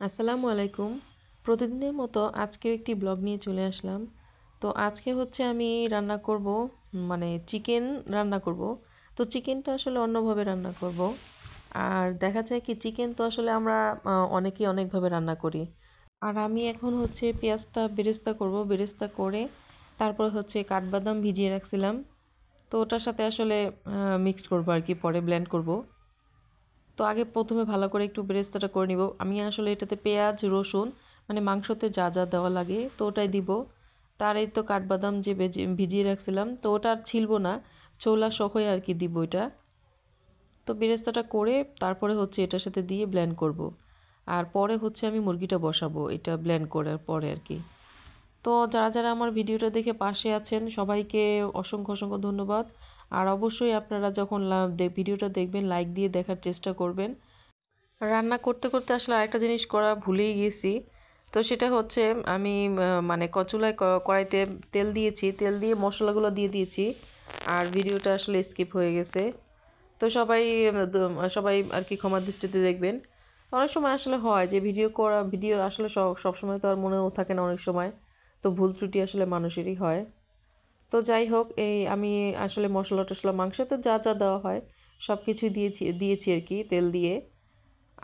আসসালামু আলাইকুম। প্রতিদিনের মতো আজকেও একটি ব্লগ নিয়ে চলে আসলাম। তো আজকে হচ্ছে আমি রান্না করব, মানে চিকেন রান্না করব। তো চিকেনটা আসলে অন্যভাবে রান্না করব। আর দেখা যায় কি চিকেন তো আসলে আমরা অনেকেই অনেকভাবে রান্না করি। আর আমি এখন হচ্ছে পেঁয়াজটা বেরেস্তা করব, বেরেস্তা করে তারপর হচ্ছে কাঠবাদাম ভিজিয়ে রাখছিলাম। তো ওটার সাথে আসলে মিক্সড করব আর কি, পরে ব্লেন্ড করব। তো আগে প্রথমে ভালো করে একটু বেরেস্তাটা করে নিব। আমি আসলে এটাতে পেঁয়াজ রসুন মানে মাংসতে যা যা দেওয়া লাগে তো ওটাই দিব। তার এই তো কাঠবাদাম যে ভিজিয়ে রাখছিলাম তো ওটা আর ছিলবো না, ছোলা সহই আর কি দিব এটা। তো বেরেস্তাটা করে তারপরে হচ্ছে এটার সাথে দিয়ে ব্লেন্ড করব। আর পরে হচ্ছে আমি মুরগিটা বসাবো এটা ব্লেন্ড করার পরে আর কি। তো যারা যারা আমার ভিডিওটা দেখে পাশে আছেন সবাইকে অসংখ্য অসংখ্য ধন্যবাদ। আর অবশ্যই আপনারা যখন ভিডিওটা দেখবেন লাইক দিয়ে দেখার চেষ্টা করবেন। রান্না করতে করতে আসলে আরেকটা জিনিস করা ভুলেই গেছি। তো সেটা হচ্ছে আমি মানে চুলায় কড়াইতে তেল দিয়েছি, তেল দিয়ে মশলাগুলো দিয়ে দিয়েছি। আর ভিডিওটা আসলে স্কিপ হয়ে গেছে। তো সবাই আর কি ক্ষমা দৃষ্টিতে দেখবেন। অনেক সময় আসলে হয় যে ভিডিও আসলে সব সময় তো আর মনেও থাকে না অনেক সময়। তো ভুল ত্রুটি আসলে মানুষেরই হয়। তো যাই হোক এই আমি আসলে মশলা টশলা মাংসতে যা যা দেওয়া হয় সব কিছুই দিয়েছি আর কি তেল দিয়ে।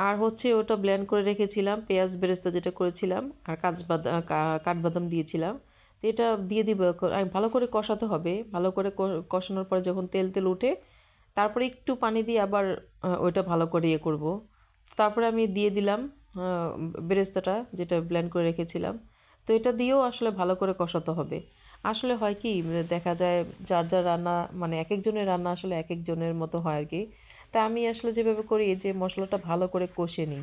আর হচ্ছে ওটা ব্লেন্ড করে রেখেছিলাম পেঁয়াজ বেরেস্তা যেটা করেছিলাম, আর কাঠবাদাম দিয়েছিলাম। তো এটা দিয়ে দিব এখন। আর ভালো করে কষাতে হবে, ভালো করে কষানোর পরে যখন তেল তেল উঠে তারপরে একটু পানি দিয়ে আবার ওইটা ভালো করে ইয়ে করব। তারপরে আমি দিয়ে দিলাম বেরেস্তাটা যেটা ব্লেন্ড করে রেখেছিলাম। তো এটা দিয়েও আসলে ভালো করে কষাতে হবে। আসলে হয় কি দেখা যায় যার যার রান্না মানে এক একজনের রান্না আসলে এক একজনের মতো হয় আর কি। তা আমি আসলে যেভাবে করি যে মশলাটা ভালো করে কষে নিই,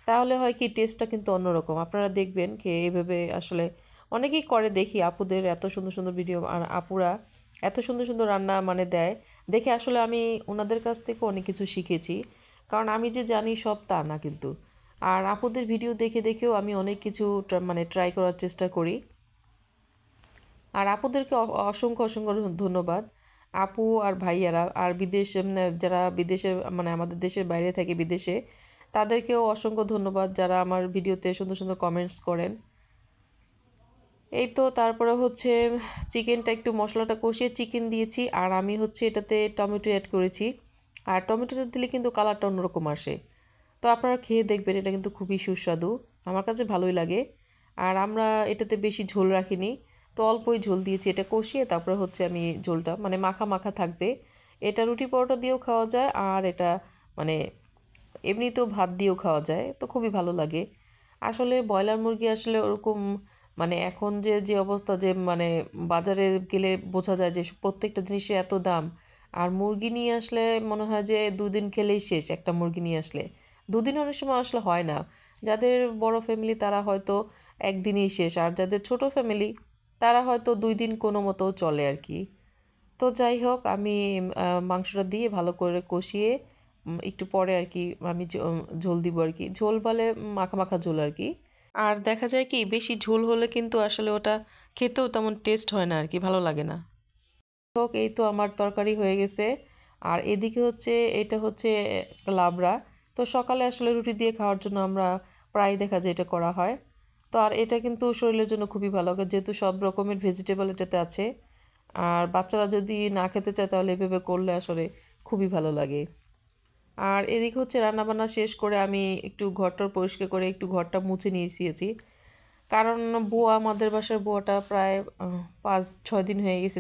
তাহলে হয় কি টেস্টটা কিন্তু অন্যরকম। আপনারা দেখবেন এইভাবে আসলে অনেকেই করে দেখি, আপুদের এত সুন্দর সুন্দর ভিডিও আর আপুরা এত সুন্দর সুন্দর রান্না মানে দেয়। দেখে আসলে আমি ওনাদের কাছ থেকে অনেক কিছু শিখেছি। কারণ আমি যে জানি সব তা না কিন্তু। আর আপুদের ভিডিও দেখে দেখেও আমি অনেক কিছু মানে ট্রাই করার চেষ্টা করি। আর আপুদেরকে অসংখ্য অসংখ্য ধন্যবাদ। আপু আর ভাইয়ারা আর যারা বিদেশের মানে আমাদের দেশের বাইরে থাকে বিদেশে, তাদেরকেও অসংখ্য ধন্যবাদ যারা আমার ভিডিওতে সুন্দর সুন্দর কমেন্টস করেন। এই তো তারপরে হচ্ছে চিকেনটা একটু মশলাটা কষিয়ে চিকেন দিয়েছি, আর আমি হচ্ছে এটাতে টমেটো অ্যাড করেছি। আর টমেটোটা দিলে কিন্তু কালারটা অন্যরকম আসে। তো আপনারা খেয়ে দেখবেন, এটা কিন্তু খুবই সুস্বাদু। আমার কাছে ভালোই লাগে। আর আমরা এটাতে বেশি ঝোল রাখিনি, তো অল্পই ঝোল দিয়েছি। এটা কষিয়ে তারপরে হচ্ছে আমি ঝোলটা মানে মাখা মাখা থাকবে। এটা রুটি পরোটা দিয়েও খাওয়া যায়, আর এটা মানে এমনিতেও ভাত দিয়েও খাওয়া যায়, তো খুবই ভালো লাগে। আসলে ব্রয়লার মুরগি আসলে ওরকম মানে এখন যে যে অবস্থা যে মানে বাজারে গেলে বোঝা যায় যে প্রত্যেকটা জিনিসের এত দাম। আর মুরগি নিয়ে আসলে মনে হয় যে দুদিন খেলেই শেষ একটা মুরগি নিয়ে আসলে। দুদিন অনেক সময় আসলে হয় না। যাদের বড় ফ্যামিলি তারা হয়তো একদিনই শেষ, আর যাদের ছোট ফ্যামিলি তারা হয়তো 2 দিন কোনো মতো চলে আর কি। তো যাই হোক আমি মাংসটা দিয়ে ভালো করে কষিয়ে একটু পরে আর কি আমি ঝোল দিব আর কি, ঝোল বলে মাখা মাখা ঝোল আর কি। আর দেখা যায় কি বেশি ঝোল হলে কিন্তু আসলে ওটা খেতেও তেমন টেস্ট হয় না আর কি, ভালো লাগে না। হোক এই তো আমার তরকারি হয়ে গেছে। আর এদিকে হচ্ছে এটা হচ্ছে একটা লাবড়া। তো সকালে আসলে রুটি দিয়ে খাওয়ার জন্য আমরা প্রায় দেখা যায় এটা করা হয়। তো আর এটা কিন্তু শরীরের জন্য খুবই ভালো, যেহেতু সব রকমের ভেজিটেবল এটাতে আছে। আর বাচ্চারা যদি না খেতে চায় তাহলে এভাবে করলে আসলে খুবই ভালো লাগে। আর এদিকে হচ্ছে রান্নাবান্না শেষ করে আমি একটু ঘরটা পরিষ্কার করে একটু ঘরটা মুছে নিয়েছি। কারণ আমাদের বাসার বুয়াটা প্রায় 5-6 দিন হয়ে গেছে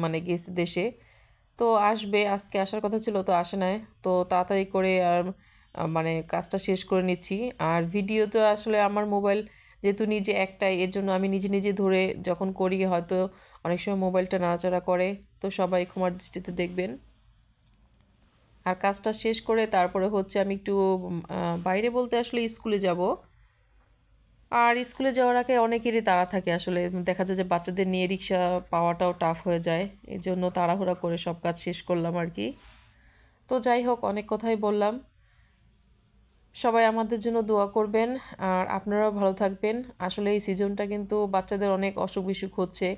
মানে গেছে দেশে। তো আসবে, আজকে আসার কথা ছিল তো আসে নাই। তো তাড়াতাড়ি করে আর মানে কাজটা শেষ করে নিচ্ছি। আর ভিডিও তো আসলে আমার মোবাইল যেহেতু নিজে একটাই, এর জন্য আমি নিজে নিজে ধরে যখন করি হয়তো অনেক সময় মোবাইলটা নাড়াচাড়া করে। তো সবাই ক্ষমার দৃষ্টিতে দেখবেন। আর কাজটা শেষ করে তারপরে হচ্ছে আমি একটু বাইরে বলতে আসলে স্কুলে যাব। আর স্কুলে যাওয়ার আগে অনেকেরই তাড়া থাকে আসলে, দেখা যায় যে বাচ্চাদের নিয়ে রিক্সা পাওয়াটাও টাফ হয়ে যায়। এই জন্য তাড়াহুড়া করে সব কাজ শেষ করলাম আর কি। তো যাই হোক অনেক কথাই বললাম। সবাই আমাদের জন্য দোয়া করবেন। আর আপনারাও ভালো থাকবেন। আসলে এই সিজনটা কিন্তু বাচ্চাদের অনেক অসুখ বিসুখ হচ্ছে।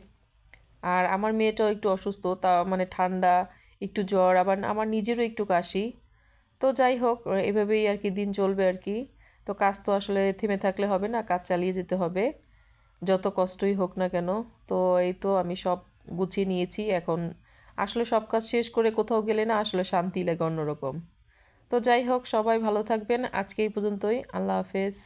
আর আমার মেয়েটাও একটু অসুস্থ, তা মানে ঠান্ডা, একটু জ্বর, আবার আমার নিজেরও একটু কাশি। তো যাই হোক এভাবেই আর কি দিন চলবে আর কি। তো কাজ তো আসলে থেমে থাকলে হবে না, কাজ চালিয়ে যেতে হবে যত কষ্টই হোক না কেন। তো এই তো আমি সব গুছিয়ে নিয়েছি এখন। আসলে সব কাজ শেষ করে কোথাও গেলে না আসলে শান্তি লাগে অন্যরকম। তো যাই হোক সবাই ভালো থাকবেন, আজকে এই পর্যন্তই। আল্লাহ হাফেজ।